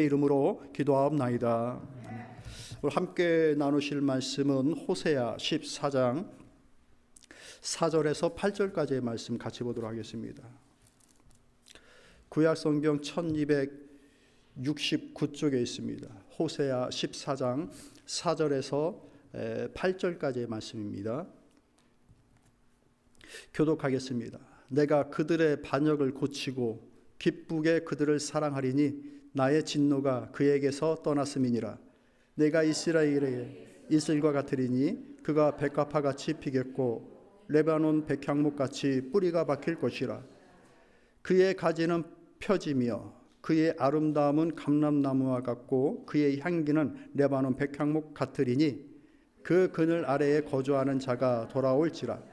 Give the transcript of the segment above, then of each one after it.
이름으로 기도하옵나이다. 오늘 함께 나누실 말씀은 호세아 14장 4절에서 8절까지의 말씀 같이 보도록 하겠습니다. 구약성경 1269쪽에 있습니다. 호세아 14장 4절에서 8절까지의 말씀입니다. 교독하겠습니다. 내가 그들의 반역을 고치고 기쁘게 그들을 사랑하리니 나의 진노가 그에게서 떠났음이니라. 내가 이스라엘에게 이슬과 같으리니 그가 백합화같이 피겠고 레바논 백향목같이 뿌리가 박힐 것이라. 그의 가지는 펴지며 그의 아름다움은 감람나무와 같고 그의 향기는 레바논 백향목 같으리니 그 그늘 아래에 거주하는 자가 돌아올지라.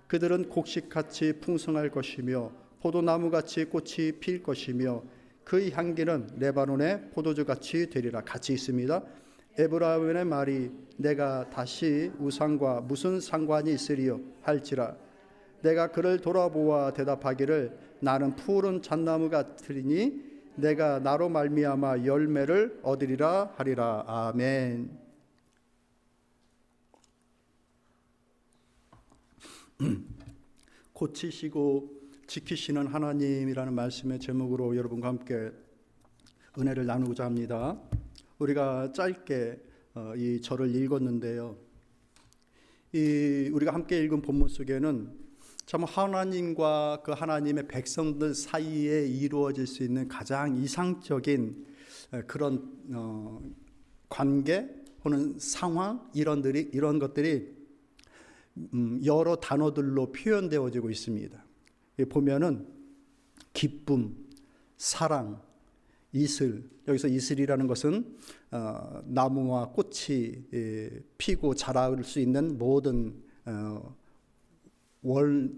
그들은 곡식같이 풍성할 것이며 포도나무같이 꽃이 필 것이며 그의 향기는 레바논의 포도주같이 되리라. 같이 있습니다. 에브라임의 말이 내가 다시 우상과 무슨 상관이 있으리요 할지라. 내가 그를 돌아보아 대답하기를 나는 푸른 잣나무 같으리니 내가 나로 말미암아 열매를 얻으리라 하리라. 아멘. 고치시고 지키시는 하나님이라는 말씀의 제목으로 여러분과 함께 은혜를 나누고자 합니다. 우리가 짧게 이 절을 읽었는데요. 우리가 함께 읽은 본문 속에는 참 하나님과 그 하나님의 백성들 사이에 이루어질 수 있는 가장 이상적인 그런 관계 혹은 상황 이런 것들이 여러 단어들로 표현되어지고 있습니다. 보면은 기쁨, 사랑, 이슬. 여기서 이슬이라는 것은 나무와 꽃이 피고 자랄 수 있는 모든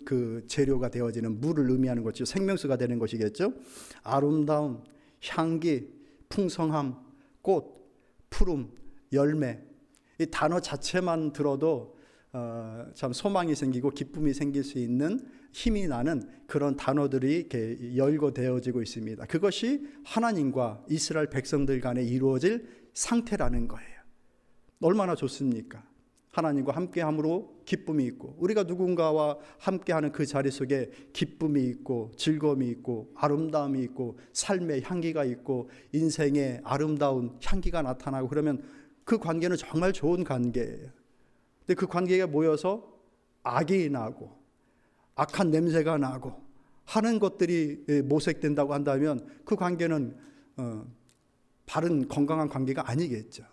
그 재료가 되어지는 물을 의미하는 것이죠. 생명수가 되는 것이겠죠. 아름다움, 향기, 풍성함, 꽃, 푸름, 열매. 이 단어 자체만 들어도 참 소망이 생기고 기쁨이 생길 수 있는 힘이 나는 그런 단어들이 이렇게 열거되어지고 있습니다. 그것이 하나님과 이스라엘 백성들 간에 이루어질 상태라는 거예요. 얼마나 좋습니까? 하나님과 함께함으로 기쁨이 있고 우리가 누군가와 함께하는 그 자리 속에 기쁨이 있고 즐거움이 있고 아름다움이 있고 삶의 향기가 있고 인생의 아름다운 향기가 나타나고 그러면 그 관계는 정말 좋은 관계예요. 근데 그 관계가 모여서 악이 나고 악한 냄새가 나고 하는 것들이 모색된다고 한다면 그 관계는 바른 건강한 관계가 아니겠죠.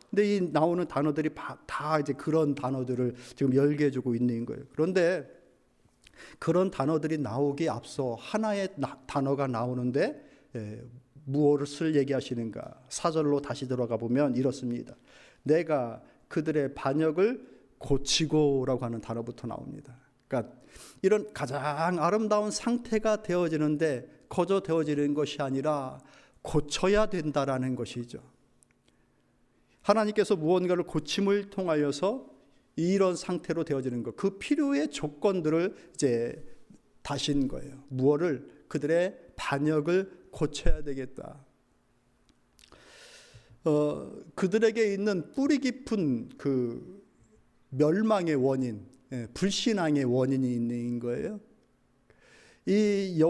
근데 이 나오는 단어들이 다 이제 그런 단어들을 지금 열게해주고 있는 거예요. 그런데 그런 단어들이 나오기 앞서 하나의 단어가 나오는데 무엇을 얘기하시는가? 4절로 다시 들어가 보면 이렇습니다. 내가 그들의 반역을 고치고라고 하는 단어부터 나옵니다. 그러니까 이런 가장 아름다운 상태가 되어지는데 거저 되어지는 것이 아니라 고쳐야 된다라는 것이죠. 하나님께서 무언가를 고침을 통하여서 이런 상태로 되어지는 것, 그 필요의 조건들을 이제 다신 거예요. 무엇을? 그들의 반역을 고쳐야 되겠다. 그들에게 있는 뿌리 깊은 그 멸망의 원인, 불신앙의 원인이 있는 거예요. 이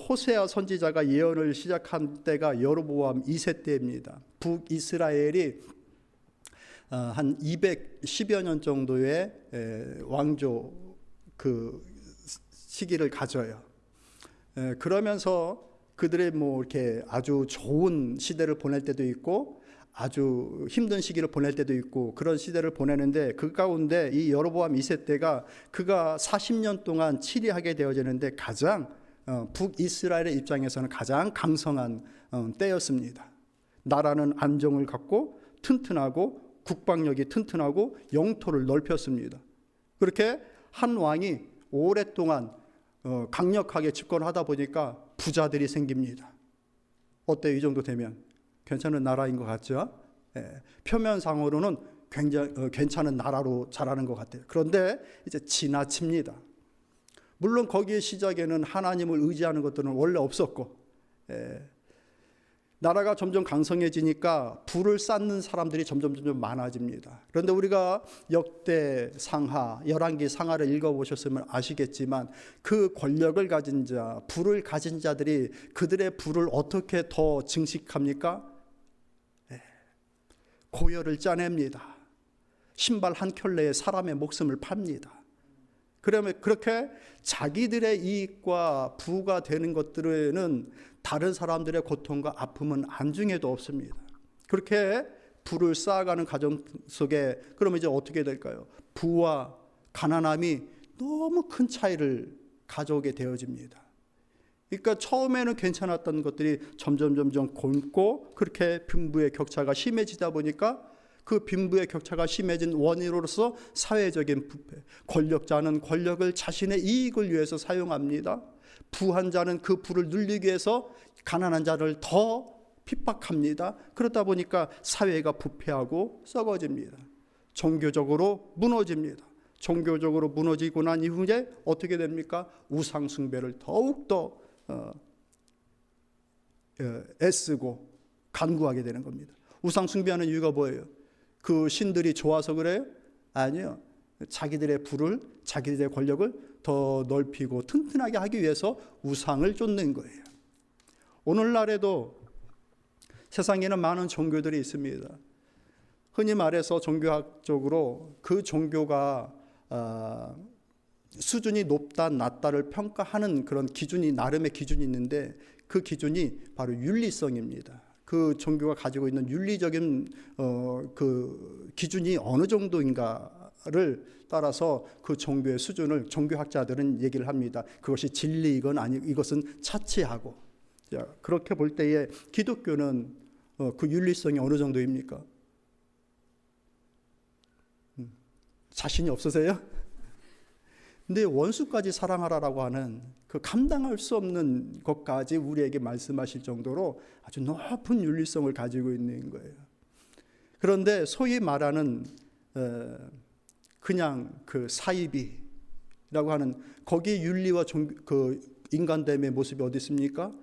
호세아 선지자가 예언을 시작한 때가 여로보암 2세 때입니다. 북이스라엘이 한 210여 년 정도의 왕조 그 시기를 가져요. 그러면서 그들의 이렇게 아주 좋은 시대를 보낼 때도 있고 아주 힘든 시기를 보낼 때도 있고 그런 시대를 보내는데 그 가운데 이 여로보암 2세 때가 그가 40년 동안 치리하게 되어지는데 가장 북이스라엘의 입장에서는 가장 강성한 때였습니다. 나라는 안정을 갖고 튼튼하고 국방력이 튼튼하고 영토를 넓혔습니다. 그렇게 한 왕이 오랫동안 강력하게 집권하다 보니까 부자들이 생깁니다. 어때요? 이 정도 되면 괜찮은 나라인 것 같죠? 표면상으로는 굉장히 괜찮은 나라로 자라는 것 같아요. 그런데 이제 지나칩니다. 물론 거기에 시작에는 하나님을 의지하는 것들은 원래 없었고 나라가 점점 강성해지니까 부를 쌓는 사람들이 점점 많아집니다. 그런데 우리가 역대 상하, 열왕기 상하를 읽어보셨으면 아시겠지만 그 권력을 가진 자, 부를 가진 자들이 그들의 부를 어떻게 더 증식합니까? 고열을 짜냅니다. 신발 한 켤레에 사람의 목숨을 팝니다. 그러면 그렇게 자기들의 이익과 부가 되는 것들에는 다른 사람들의 고통과 아픔은 안중에도 없습니다. 그렇게 부를 쌓아가는 가정 속에 그러면 이제 어떻게 될까요? 부와 가난함이 너무 큰 차이를 가져오게 되어집니다. 그러니까 처음에는 괜찮았던 것들이 점점 곪고 그렇게 빈부의 격차가 심해지다 보니까 그 빈부의 격차가 심해진 원인으로서 사회적인 부패, 권력자는 권력을 자신의 이익을 위해서 사용합니다. 부한 자는 그 부를 눌리기 위해서 가난한 자를 더 핍박합니다. 그러다 보니까 사회가 부패하고 썩어집니다. 종교적으로 무너집니다. 종교적으로 무너지고 난 이후에 어떻게 됩니까? 우상 숭배를 더욱더 애쓰고 간구하게 되는 겁니다. 우상 숭배하는 이유가 뭐예요? 그 신들이 좋아서 그래요? 아니요. 자기들의 부를, 자기들의 권력을 더 넓히고 튼튼하게 하기 위해서 우상을 쫓는 거예요. 오늘날에도 세상에는 많은 종교들이 있습니다. 흔히 말해서 종교학적으로 그 종교가 수준이 높다 낮다를 평가하는 그런 기준이, 나름의 기준이 있는데 그 기준이 바로 윤리성입니다. 그 종교가 가지고 있는 윤리적인 그 기준이 어느 정도인가를 따라서 그 종교의 수준을 종교학자들은 얘기를 합니다. 그것이 진리이건 아니, 이것은 차치하고. 자, 그렇게 볼 때에 기독교는 그 윤리성이 어느 정도입니까? 자신이 없으세요? 근데 원수까지 사랑하라라고 하는 그 감당할 수 없는 것까지 우리에게 말씀하실 정도로 아주 높은 윤리성을 가지고 있는 거예요. 그런데 소위 말하는 그냥 그 사이비라고 하는 거기에 윤리와 그 인간됨의 모습이 어디 있습니까?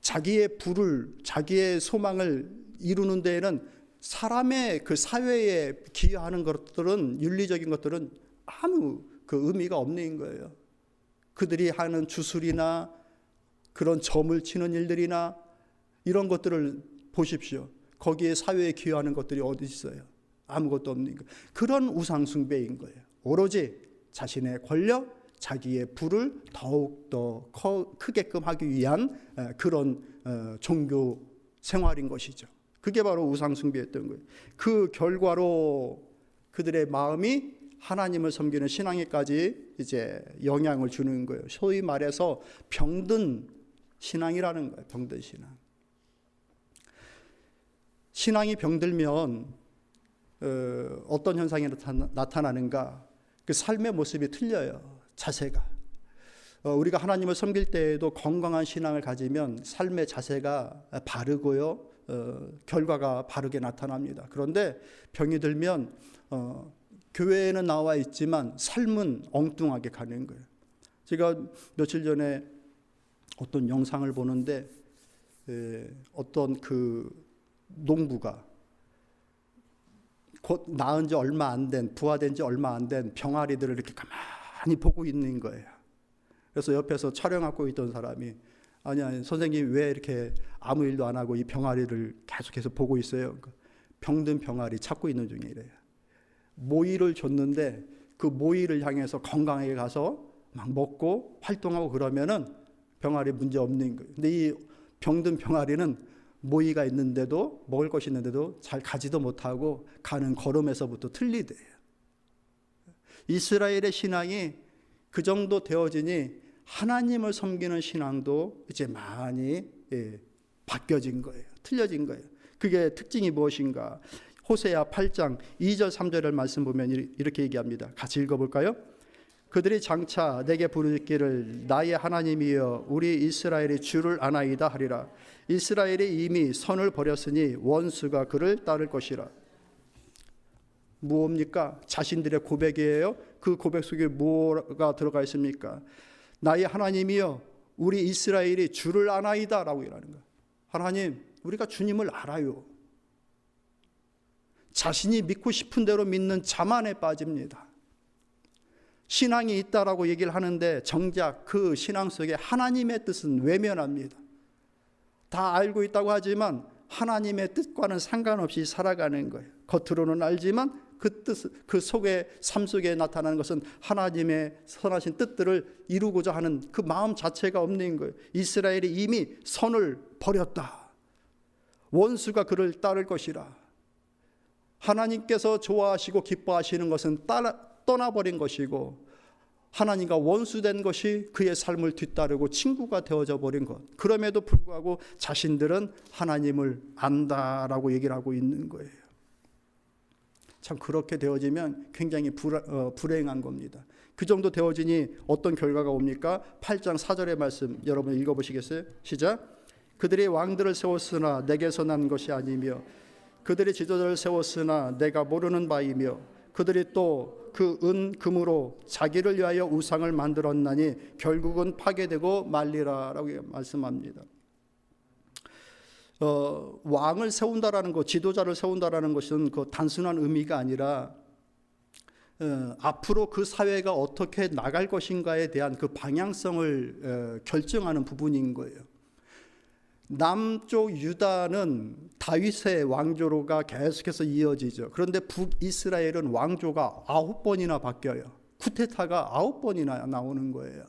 자기의 부를, 자기의 소망을 이루는 데에는 사람의 그 사회에 기여하는 것들은, 윤리적인 것들은 아무 그 의미가 없는 거예요. 그들이 하는 주술이나 그런 점을 치는 일들이나 이런 것들을 보십시오. 거기에 사회에 기여하는 것들이 어디 있어요? 아무것도 없는 거예요. 그런 우상숭배인 거예요. 오로지 자신의 권력, 자기의 부를 더욱더 크게끔 하기 위한 그런 종교 생활인 것이죠. 그게 바로 우상숭배였던 거예요. 그 결과로 그들의 마음이 하나님을 섬기는 신앙에까지 이제 영향을 주는 거예요. 소위 말해서 병든 신앙이라는 거예요. 병든 신앙. 신앙이 병들면 어떤 현상이 나타나는가? 그 삶의 모습이 틀려요. 자세가. 우리가 하나님을 섬길 때에도 건강한 신앙을 가지면 삶의 자세가 바르고요. 결과가 바르게 나타납니다. 그런데 병이 들면 교회에는 나와 있지만 삶은 엉뚱하게 가는 거예요. 제가 며칠 전에 어떤 영상을 보는데 어떤 그 농부가 곧 낳은 지 얼마 안 된, 부화된 지 얼마 안 된 병아리들을 이렇게 가만히 보고 있는 거예요. 그래서 옆에서 촬영하고 있던 사람이 아니 선생님 왜 이렇게 아무 일도 안 하고 이 병아리를 계속해서 보고 있어요? 병든 병아리 찾고 있는 중이래요. 모이를 줬는데 그 모이를 향해서 건강하게 가서 막 먹고 활동하고 그러면은 병아리 문제 없는 거예요. 근데 이 병든 병아리는 모이가 있는데도, 먹을 것이 있는데도 잘 가지도 못하고 가는 걸음에서부터 틀리대요. 이스라엘의 신앙이 그 정도 되어지니 하나님을 섬기는 신앙도 이제 많이 바뀌어진 거예요. 틀려진 거예요. 그게 특징이 무엇인가? 호세아 8장 2절 3절을 말씀 보면 이렇게 얘기합니다. 같이 읽어볼까요? 그들이 장차 내게 부르기를 나의 하나님이여 우리 이스라엘이 주를 아나이다 하리라. 이스라엘이 이미 선을 버렸으니 원수가 그를 따를 것이라. 무엇입니까? 자신들의 고백이에요. 그 고백 속에 뭐가 들어가 있습니까? 나의 하나님이여 우리 이스라엘이 주를 아나이다 라고 이러는 거예요. 하나님, 우리가 주님을 알아요. 자신이 믿고 싶은 대로 믿는 자만에 빠집니다. 신앙이 있다라고 얘기를 하는데 정작 그 신앙 속에 하나님의 뜻은 외면합니다. 다 알고 있다고 하지만 하나님의 뜻과는 상관없이 살아가는 거예요. 겉으로는 알지만 그 뜻, 그 속에, 삶 속에 나타나는 것은 하나님의 선하신 뜻들을 이루고자 하는 그 마음 자체가 없는 거예요. 이스라엘이 이미 선을 버렸다. 원수가 그를 따를 것이라. 하나님께서 좋아하시고 기뻐하시는 것은 떠나버린 것이고 하나님과 원수된 것이 그의 삶을 뒤따르고 친구가 되어져 버린 것. 그럼에도 불구하고 자신들은 하나님을 안다라고 얘기를 하고 있는 거예요. 참 그렇게 되어지면 굉장히 불행한 겁니다. 그 정도 되어지니 어떤 결과가 옵니까? 8장 4절의 말씀 여러분 읽어보시겠어요? 시작. 그들이 왕들을 세웠으나 내게서 난 것이 아니며 그들이 지도자를 세웠으나 내가 모르는 바이며 그들이 또 그 은 금으로 자기를 위하여 우상을 만들었나니 결국은 파괴되고 말리라 라고 말씀합니다. 왕을 세운다라는 것, 지도자를 세운다라는 것은 그 단순한 의미가 아니라 앞으로 그 사회가 어떻게 나갈 것인가에 대한 그 방향성을 결정하는 부분인 거예요. 남쪽 유다는 다윗의 왕조로가 계속해서 이어지죠. 그런데 북이스라엘은 왕조가 9번이나 바뀌어요. 쿠데타가 9번이나 나오는 거예요.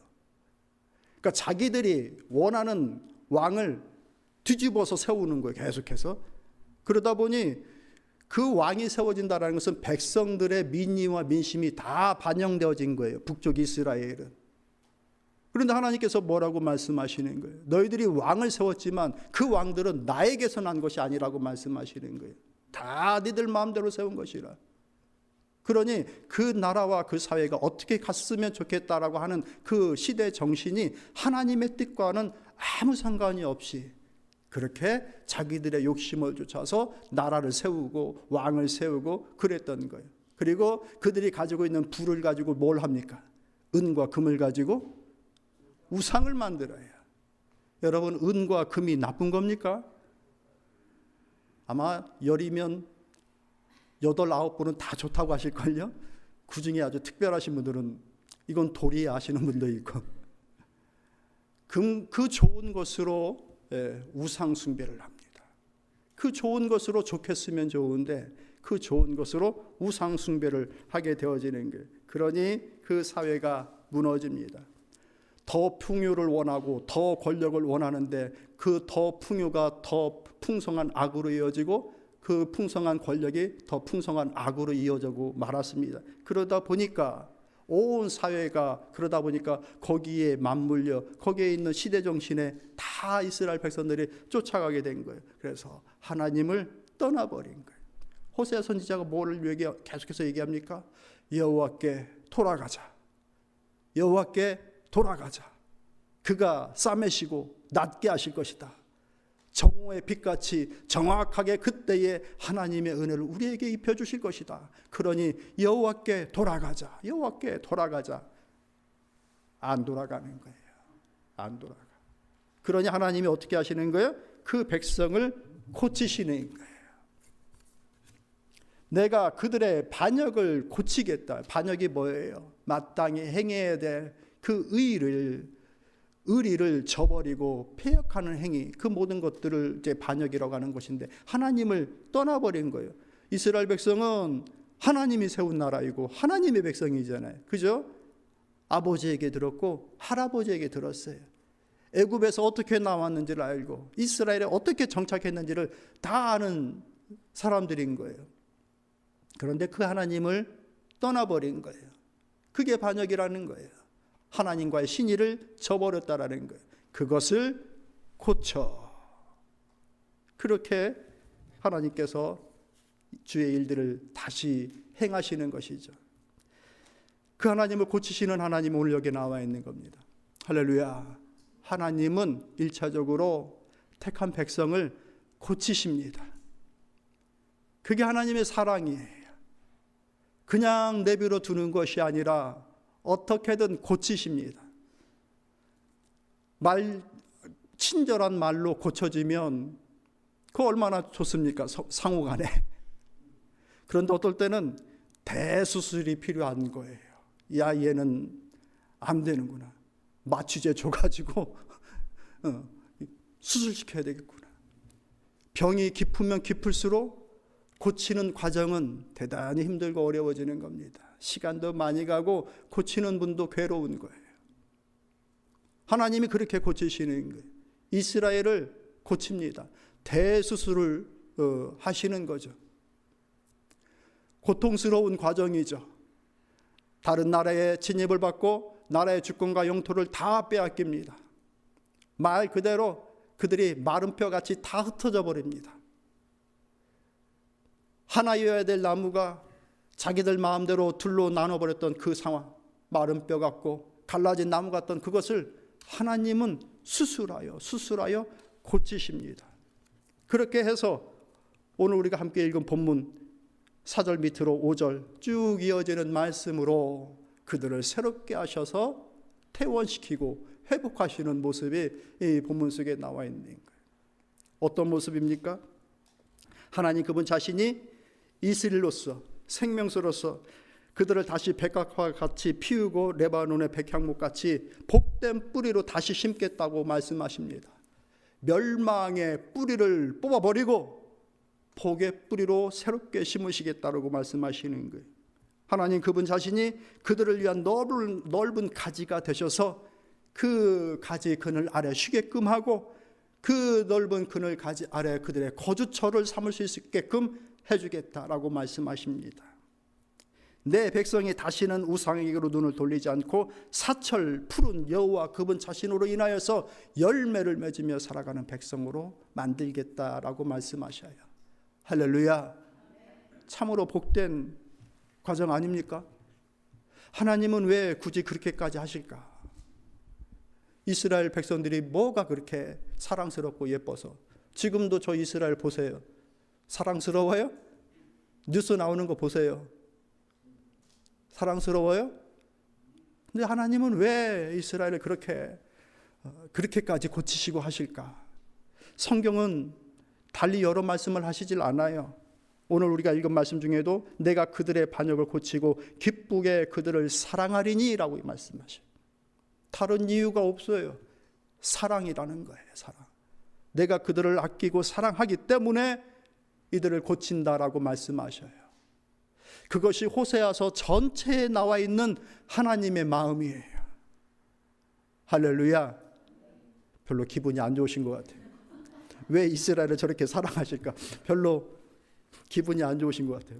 그러니까 자기들이 원하는 왕을 뒤집어서 세우는 거예요. 계속해서. 그러다 보니 그 왕이 세워진다는 것은 백성들의 민의와 민심이 다 반영되어진 거예요. 북쪽 이스라엘은. 그런데 하나님께서 뭐라고 말씀하시는 거예요? 너희들이 왕을 세웠지만 그 왕들은 나에게서 난 것이 아니라고 말씀하시는 거예요. 다 니들 마음대로 세운 것이라. 그러니 그 나라와 그 사회가 어떻게 갔으면 좋겠다라고 하는 그 시대 정신이 하나님의 뜻과는 아무 상관이 없이 그렇게 자기들의 욕심을 쫓아서 나라를 세우고 왕을 세우고 그랬던 거예요. 그리고 그들이 가지고 있는 부를 가지고 뭘 합니까? 은과 금을 가지고 우상을 만들어요. 여러분, 은과 금이 나쁜 겁니까? 아마 열이면 8, 9분은 다 좋다고 하실걸요? 그 중에 아주 특별하신 분들은 이건 도리에 아시는 분도 있고 그 좋은 것으로 우상 숭배를 합니다. 그 좋은 것으로 좋겠으면 좋은데 그 좋은 것으로 우상 숭배를 하게 되어지는 거예요. 그러니 그 사회가 무너집니다. 더 풍요를 원하고 더 권력을 원하는데 그 더 풍요가 더 풍성한 악으로 이어지고 그 풍성한 권력이 더 풍성한 악으로 이어지고 말았습니다. 그러다 보니까 온 사회가 그러다 보니까 거기에 맞물려 거기에 있는 시대 정신에 다 이스라엘 백성들이 쫓아가게 된 거예요. 그래서 하나님을 떠나버린 거예요. 호세아 선지자가 뭐를 계속해서 얘기합니까? 여호와께 돌아가자. 여호와께 돌아가자. 그가 싸매시고 낫게 하실 것이다. 정오의 빛같이 정확하게 그때의 하나님의 은혜를 우리에게 입혀주실 것이다. 그러니 여호와께 돌아가자. 여호와께 돌아가자. 안 돌아가는 거예요. 안 돌아가. 그러니 하나님이 어떻게 하시는 거예요? 그 백성을 고치시는 거예요. 내가 그들의 반역을 고치겠다. 반역이 뭐예요? 마땅히 행해야 될 그 의리를 저버리고 폐역하는 행위, 그 모든 것들을 이제 반역이라고 하는 것인데 하나님을 떠나버린 거예요. 이스라엘 백성은 하나님이 세운 나라이고 하나님의 백성이잖아요. 그죠? 아버지에게 들었고 할아버지에게 들었어요. 애굽에서 어떻게 나왔는지를 알고 이스라엘에 어떻게 정착했는지를 다 아는 사람들인 거예요. 그런데 그 하나님을 떠나버린 거예요. 그게 반역이라는 거예요. 하나님과의 신의를 저버렸다라는 거예요. 그것을 고쳐. 그렇게 하나님께서 주의 일들을 다시 행하시는 것이죠. 그 하나님을 고치시는 하나님은 오늘 여기 나와 있는 겁니다. 할렐루야. 하나님은 1차적으로 택한 백성을 고치십니다. 그게 하나님의 사랑이에요. 그냥 내버려 두는 것이 아니라 어떻게든 고치십니다. 친절한 말로 고쳐지면 그 얼마나 좋습니까? 상호 간에. 그런데 어떨 때는 대수술이 필요한 거예요. 야, 얘는 안 되는구나. 마취제 줘가지고 수술시켜야 되겠구나. 병이 깊으면 깊을수록 고치는 과정은 대단히 힘들고 어려워지는 겁니다. 시간도 많이 가고 고치는 분도 괴로운 거예요. 하나님이 그렇게 고치시는 거예요. 이스라엘을 고칩니다. 대수술을 하시는 거죠. 고통스러운 과정이죠. 다른 나라에 침입을 받고 나라의 주권과 영토를 다 빼앗깁니다. 말 그대로 그들이 마른 뼈같이 다 흩어져 버립니다. 하나여야 될 나무가 자기들 마음대로 둘로 나눠버렸던 그 상황, 마른 뼈 같고 갈라진 나무 같던 그것을 하나님은 수술하여 고치십니다. 그렇게 해서 오늘 우리가 함께 읽은 본문 4절 밑으로 5절 쭉 이어지는 말씀으로 그들을 새롭게 하셔서 퇴원시키고 회복하시는 모습이 이 본문 속에 나와 있는 거예요. 어떤 모습입니까? 하나님 그분 자신이 이슬로서 생명수로서 그들을 다시 백합과 같이 피우고 레바논의 백향목같이 복된 뿌리로 다시 심겠다고 말씀하십니다. 멸망의 뿌리를 뽑아버리고 복의 뿌리로 새롭게 심으시겠다고 말씀하시는 거예요. 하나님 그분 자신이 그들을 위한 넓은 가지가 되셔서 그 가지 그늘 아래 쉬게끔 하고 그 넓은 그늘 가지 아래 그들의 거주처를 삼을 수 있게끔 해주겠다라고 말씀하십니다. 내 백성이 다시는 우상에게로 눈을 돌리지 않고 사철 푸른 여호와 그분 자신으로 인하여서 열매를 맺으며 살아가는 백성으로 만들겠다라고 말씀하셔요. 할렐루야. 참으로 복된 과정 아닙니까? 하나님은 왜 굳이 그렇게까지 하실까? 이스라엘 백성들이 뭐가 그렇게 사랑스럽고 예뻐서. 지금도 저 이스라엘 보세요. 사랑스러워요? 뉴스 나오는 거 보세요. 사랑스러워요? 근데 하나님은 왜 이스라엘을 그렇게까지 고치시고 하실까? 성경은 달리 여러 말씀을 하시질 않아요. 오늘 우리가 읽은 말씀 중에도 내가 그들의 반역을 고치고 기쁘게 그들을 사랑하리니 라고 말씀하셔요. 다른 이유가 없어요. 사랑이라는 거예요. 사랑. 내가 그들을 아끼고 사랑하기 때문에 이들을 고친다라고 말씀하셔요. 그것이 호세아서 전체에 나와 있는 하나님의 마음이에요. 할렐루야. 별로 기분이 안 좋으신 것 같아요. 왜 이스라엘을 저렇게 사랑하실까? 별로 기분이 안 좋으신 것 같아요.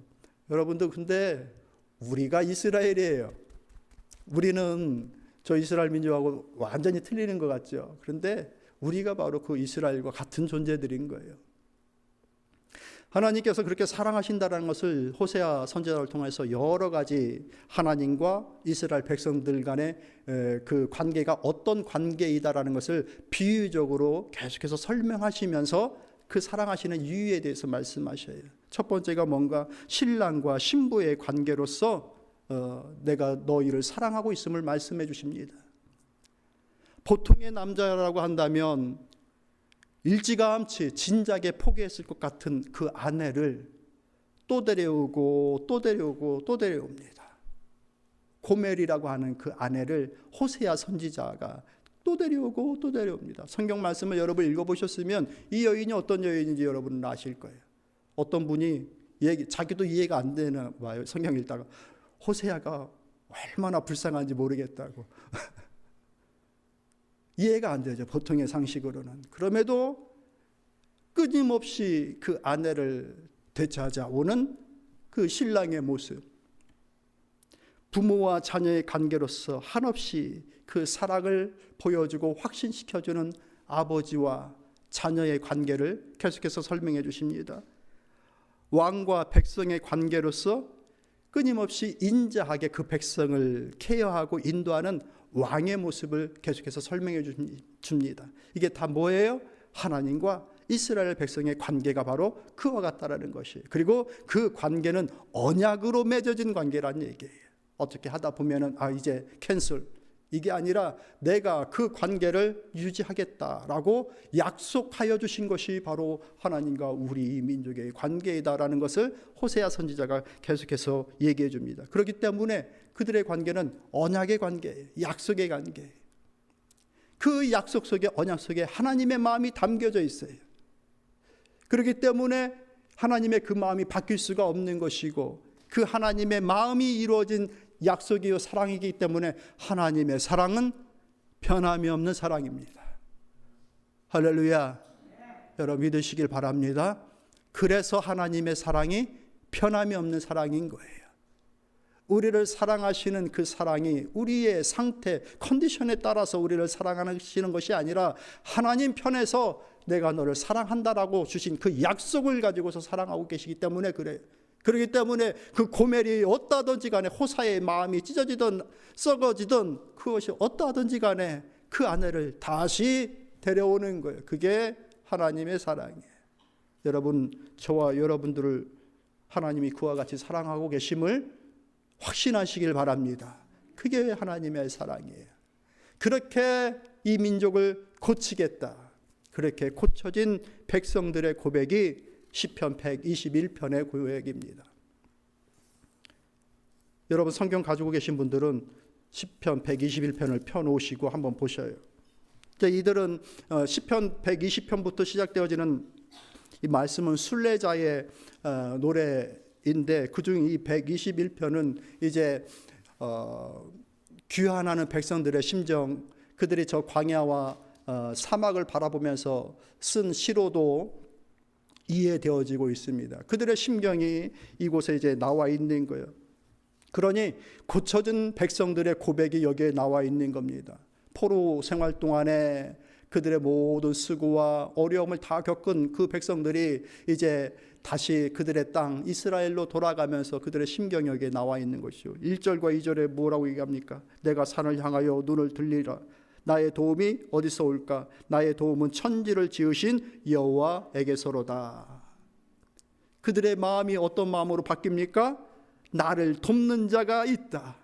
여러분들 근데 우리가 이스라엘이에요. 우리는 저 이스라엘 민족하고 완전히 틀리는 것 같죠. 그런데 우리가 바로 그 이스라엘과 같은 존재들인 거예요. 하나님께서 그렇게 사랑하신다는 것을 호세아 선지자를 통해서 여러 가지 하나님과 이스라엘 백성들 간의 그 관계가 어떤 관계이다라는 것을 비유적으로 계속해서 설명하시면서 그 사랑하시는 이유에 대해서 말씀하셔요. 첫 번째가 뭔가 신랑과 신부의 관계로서 내가 너희를 사랑하고 있음을 말씀해 주십니다. 보통의 남자라고 한다면 일찌감치 진작에 포기했을 것 같은 그 아내를 또 데려오고 또 데려오고 또 데려옵니다. 고멜이라고 하는 그 아내를 호세아 선지자가 또 데려오고 또 데려옵니다. 성경 말씀을 여러분 읽어보셨으면 이 여인이 어떤 여인인지 여러분은 아실 거예요. 어떤 분이 자기도 이해가 안 되나 봐요. 성경 읽다가 호세아가 얼마나 불쌍한지 모르겠다고. 이해가 안 되죠. 보통의 상식으로는. 그럼에도 끊임없이 그 아내를 되찾아오는 그 신랑의 모습. 부모와 자녀의 관계로서 한없이 그 사랑을 보여주고 확신시켜주는 아버지와 자녀의 관계를 계속해서 설명해 주십니다. 왕과 백성의 관계로서 끊임없이 인자하게 그 백성을 케어하고 인도하는 왕의 모습을 계속해서 설명해 줍니다. 이게 다 뭐예요? 하나님과 이스라엘 백성의 관계가 바로 그와 같다라는 것이. 그리고 그 관계는 언약으로 맺어진 관계라는 얘기예요. 어떻게 하다 보면은 이제 캔슬, 이게 아니라 내가 그 관계를 유지하겠다라고 약속하여 주신 것이 바로 하나님과 우리 민족의 관계이다라는 것을 호세아 선지자가 계속해서 얘기해 줍니다. 그렇기 때문에 그들의 관계는 언약의 관계예요. 약속의 관계. 그 약속 속에, 언약 속에 하나님의 마음이 담겨져 있어요. 그렇기 때문에 하나님의 그 마음이 바뀔 수가 없는 것이고, 그 하나님의 마음이 이루어진 약속이요 사랑이기 때문에 하나님의 사랑은 변함이 없는 사랑입니다. 할렐루야. 여러분 믿으시길 바랍니다. 그래서 하나님의 사랑이 변함이 없는 사랑인 거예요. 우리를 사랑하시는 그 사랑이 우리의 상태, 컨디션에 따라서 우리를 사랑하시는 것이 아니라 하나님 편에서 내가 너를 사랑한다라고 주신 그 약속을 가지고서 사랑하고 계시기 때문에 그래요. 그렇기 때문에 그 고멜이 어떠하든지 간에, 호사의 마음이 찢어지든 썩어지든 그것이 어떠하든지 간에 그 아내를 다시 데려오는 거예요. 그게 하나님의 사랑이에요. 여러분, 저와 여러분들을 하나님이 그와 같이 사랑하고 계심을 확신하시길 바랍니다. 그게 하나님의 사랑이에요. 그렇게 이 민족을 고치겠다, 그렇게 고쳐진 백성들의 고백이 시편 121편의 고백입니다. 여러분 성경 가지고 계신 분들은 시편 121편을 펴놓으시고 한번 보셔요. 이들은 시편 120편부터 시작되어지는 이 말씀은 순례자의 노래인데, 그중 이 121편은 이제 귀환하는 백성들의 심정, 그들이 저 광야와 사막을 바라보면서 쓴 시로도 이해되어지고 있습니다. 그들의 심경이 이곳에 이제 나와 있는 거예요. 그러니 고쳐진 백성들의 고백이 여기에 나와 있는 겁니다. 포로 생활 동안에 그들의 모든 수고와 어려움을 다 겪은 그 백성들이 이제 다시 그들의 땅 이스라엘로 돌아가면서 그들의 심경이 여기에 나와 있는 것이요. 1절과 2절에 뭐라고 얘기합니까? 내가 산을 향하여 눈을 들리라. 나의 도움이 어디서 올까? 나의 도움은 천지를 지으신 여호와에게서로다. 그들의 마음이 어떤 마음으로 바뀝니까? 나를 돕는 자가 있다.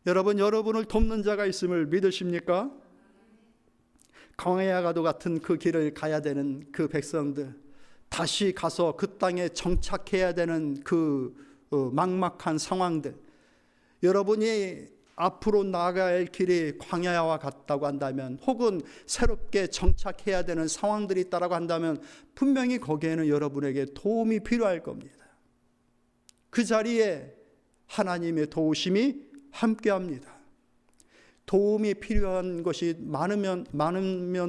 여러분, 여러분을 돕는 자가 있음을 믿으십니까? 광야와 가도 같은 그 길을 가야 되는 그 백성들, 다시 가서 그 땅에 정착해야 되는 그 막막한 상황들, 여러분이 앞으로 나아가야 할 길이 광야와 같다고 한다면, 혹은 새롭게 정착해야 되는 상황들이 있다고 한다면 분명히 거기에는 여러분에게 도움이 필요할 겁니다. 그 자리에 하나님의 도우심이 함께합니다. 도움이 필요한 것이 많으면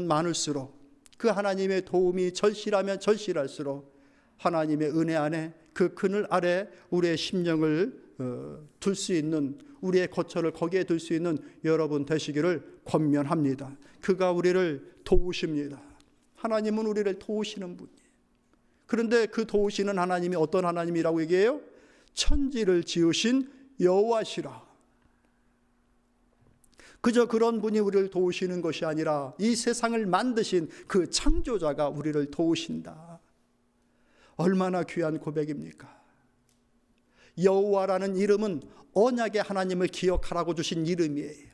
많을수록, 그 하나님의 도움이 절실하면 절실할수록 하나님의 은혜 안에, 그 그늘 아래 우리의 심령을 둘 수 있는, 우리의 거처를 거기에 둘 수 있는 여러분 되시기를 권면합니다. 그가 우리를 도우십니다. 하나님은 우리를 도우시는 분이에요. 그런데 그 도우시는 하나님이 어떤 하나님이라고 얘기해요? 천지를 지으신 여호와시라. 그저 그런 분이 우리를 도우시는 것이 아니라 이 세상을 만드신 그 창조자가 우리를 도우신다. 얼마나 귀한 고백입니까? 여호와라는 이름은 언약의 하나님을 기억하라고 주신 이름이에요.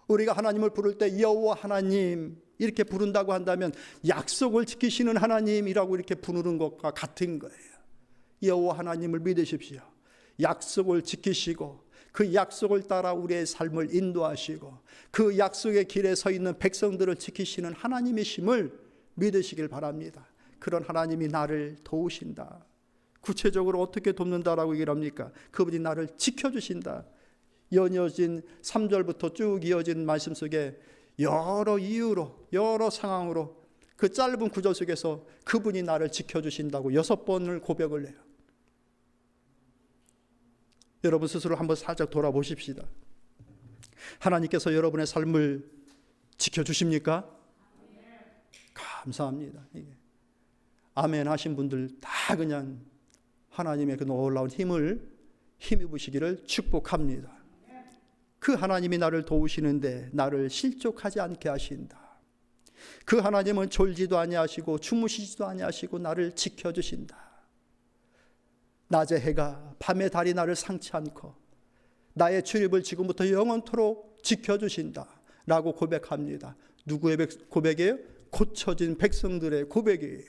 우리가 하나님을 부를 때 여호와 하나님 이렇게 부른다고 한다면 약속을 지키시는 하나님이라고 이렇게 부르는 것과 같은 거예요. 여호와 하나님을 믿으십시오. 약속을 지키시고 그 약속을 따라 우리의 삶을 인도하시고 그 약속의 길에 서 있는 백성들을 지키시는 하나님이심을 믿으시길 바랍니다. 그런 하나님이 나를 도우신다. 구체적으로 어떻게 돕는다라고 얘기를 합니까? 그분이 나를 지켜주신다. 연이어진 3절부터 쭉 이어진 말씀 속에 여러 이유로, 여러 상황으로 그 짧은 구절 속에서 그분이 나를 지켜주신다고 6번을 고백을 해요. 여러분 스스로 한번 살짝 돌아보십시다. 하나님께서 여러분의 삶을 지켜주십니까? 감사합니다. 아멘 하신 분들 다 그냥 하나님의 그 놀라운 힘을 힘입으시기를 축복합니다. 그 하나님이 나를 도우시는데 나를 실족하지 않게 하신다. 그 하나님은 졸지도 아니하시고 주무시지도 아니하시고 나를 지켜주신다. 낮의 해가 밤의 달이 나를 상치 않고 나의 출입을 지금부터 영원토록 지켜주신다 라고 고백합니다. 누구의 고백이에요? 고쳐진 백성들의 고백이에요.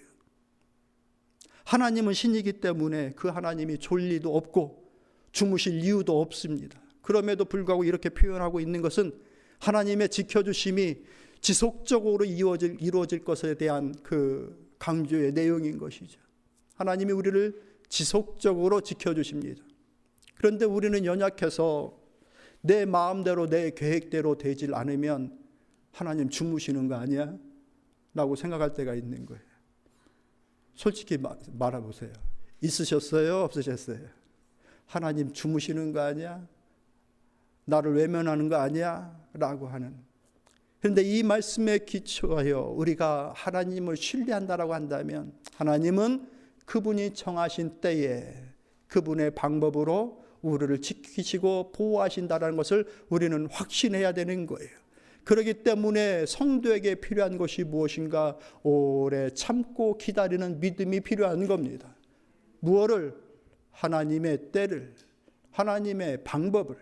하나님은 신이기 때문에 그 하나님이 졸 리도 없고 주무실 이유도 없습니다. 그럼에도 불구하고 이렇게 표현하고 있는 것은 하나님의 지켜주심이 지속적으로 이루어질 것에 대한 그 강조의 내용인 것이죠. 하나님이 우리를 지속적으로 지켜주십니다. 그런데 우리는 연약해서 내 마음대로 내 계획대로 되질 않으면 하나님 주무시는 거 아니야? 라고 생각할 때가 있는 거예요. 솔직히 말해보세요. 있으셨어요? 없으셨어요? 하나님 주무시는 거 아니야? 나를 외면하는 거 아니야? 라고 하는. 그런데 이 말씀에 기초하여 우리가 하나님을 신뢰한다라고 한다면 하나님은 그분이 정하신 때에 그분의 방법으로 우리를 지키시고 보호하신다는 것을 우리는 확신해야 되는 거예요. 그렇기 때문에 성도에게 필요한 것이 무엇인가? 오래 참고 기다리는 믿음이 필요한 겁니다. 무엇을? 하나님의 때를, 하나님의 방법을.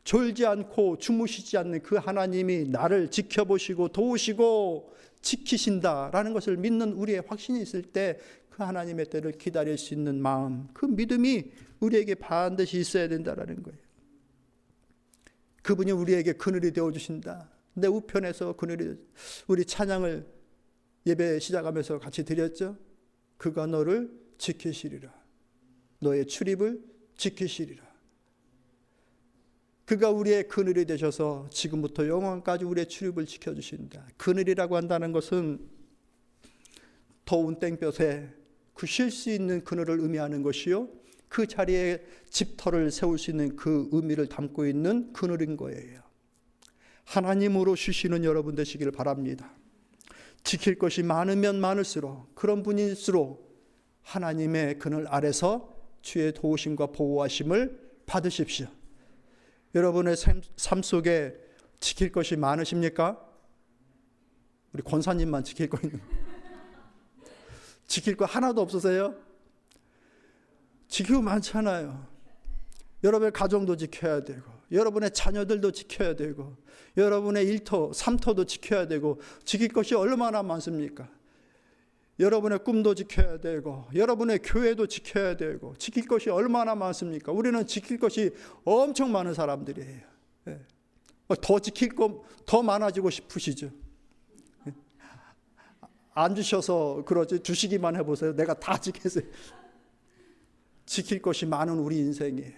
졸지 않고 주무시지 않는 그 하나님이 나를 지켜보시고 도우시고 지키신다라는 것을 믿는 우리의 확신이 있을 때 그 하나님의 때를 기다릴 수 있는 마음, 그 믿음이 우리에게 반드시 있어야 된다라는 거예요. 그분이 우리에게 그늘이 되어주신다. 내 우편에서 그늘이, 우리 찬양을 예배 시작하면서 같이 드렸죠. 그가 너를 지키시리라. 너의 출입을 지키시리라. 그가 우리의 그늘이 되셔서 지금부터 영원까지 우리의 출입을 지켜주신다. 그늘이라고 한다는 것은 더운 땡볕에 그 쉴 수 있는 그늘을 의미하는 것이요, 그 자리에 집터를 세울 수 있는 그 의미를 담고 있는 그늘인 거예요. 하나님으로 쉬시는 여러분 되시기를 바랍니다. 지킬 것이 많으면 많을수록, 그런 분일수록 하나님의 그늘 아래서 주의 도우심과 보호하심을 받으십시오. 여러분의 삶 속에 지킬 것이 많으십니까? 우리 권사님만 지킬 거 있는, 지킬 거 하나도 없으세요? 지키고 많잖아요. 여러분의 가정도 지켜야 되고, 여러분의 자녀들도 지켜야 되고, 여러분의 일터, 삼터도 지켜야 되고, 지킬 것이 얼마나 많습니까? 여러분의 꿈도 지켜야 되고, 여러분의 교회도 지켜야 되고, 지킬 것이 얼마나 많습니까? 우리는 지킬 것이 엄청 많은 사람들이에요. 더 지킬 거 더 많아지고 싶으시죠? 안 주셔서 그러지, 주시기만 해보세요. 내가 다 지켰어요. 지킬 것이 많은 우리 인생이에요.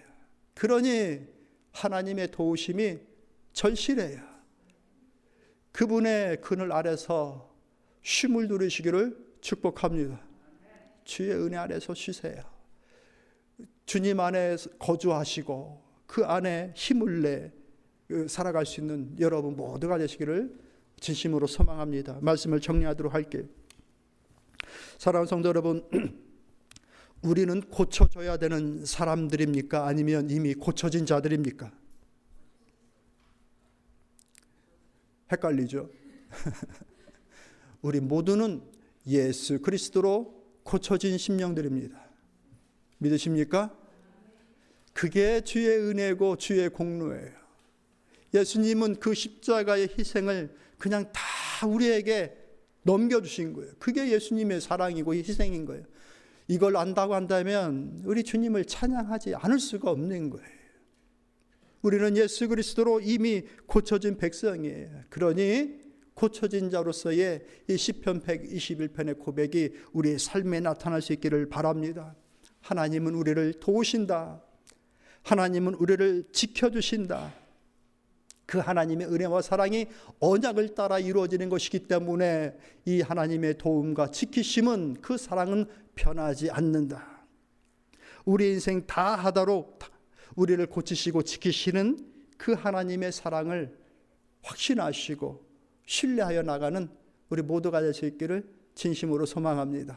그러니 하나님의 도우심이 절실해요. 그분의 그늘 아래서 쉼을 누리시기를 축복합니다. 주의 은혜 아래서 쉬세요. 주님 안에 거주하시고 그 안에 힘을 내 살아갈 수 있는 여러분 모두가 되시기를 진심으로 소망합니다. 말씀을 정리하도록 할게요. 사랑하는 성도 여러분, 우리는 고쳐져야 되는 사람들입니까? 아니면 이미 고쳐진 자들입니까? 헷갈리죠? 우리 모두는 예수 그리스도로 고쳐진 심령들입니다. 믿으십니까? 그게 주의 은혜고 주의 공로예요. 예수님은 그 십자가의 희생을 그냥 다 우리에게 넘겨주신 거예요. 그게 예수님의 사랑이고 희생인 거예요. 이걸 안다고 한다면 우리 주님을 찬양하지 않을 수가 없는 거예요. 우리는 예수 그리스도로 이미 고쳐진 백성이에요. 그러니 고쳐진 자로서의 이 시편 121편의 고백이 우리의 삶에 나타날 수 있기를 바랍니다. 하나님은 우리를 도우신다. 하나님은 우리를 지켜주신다. 그 하나님의 은혜와 사랑이 언약을 따라 이루어지는 것이기 때문에 이 하나님의 도움과 지키심은, 그 사랑은 변하지 않는다. 우리 인생 다 하도록 우리를 고치시고 지키시는 그 하나님의 사랑을 확신하시고 신뢰하여 나가는 우리 모두가 될 수 있기를 진심으로 소망합니다.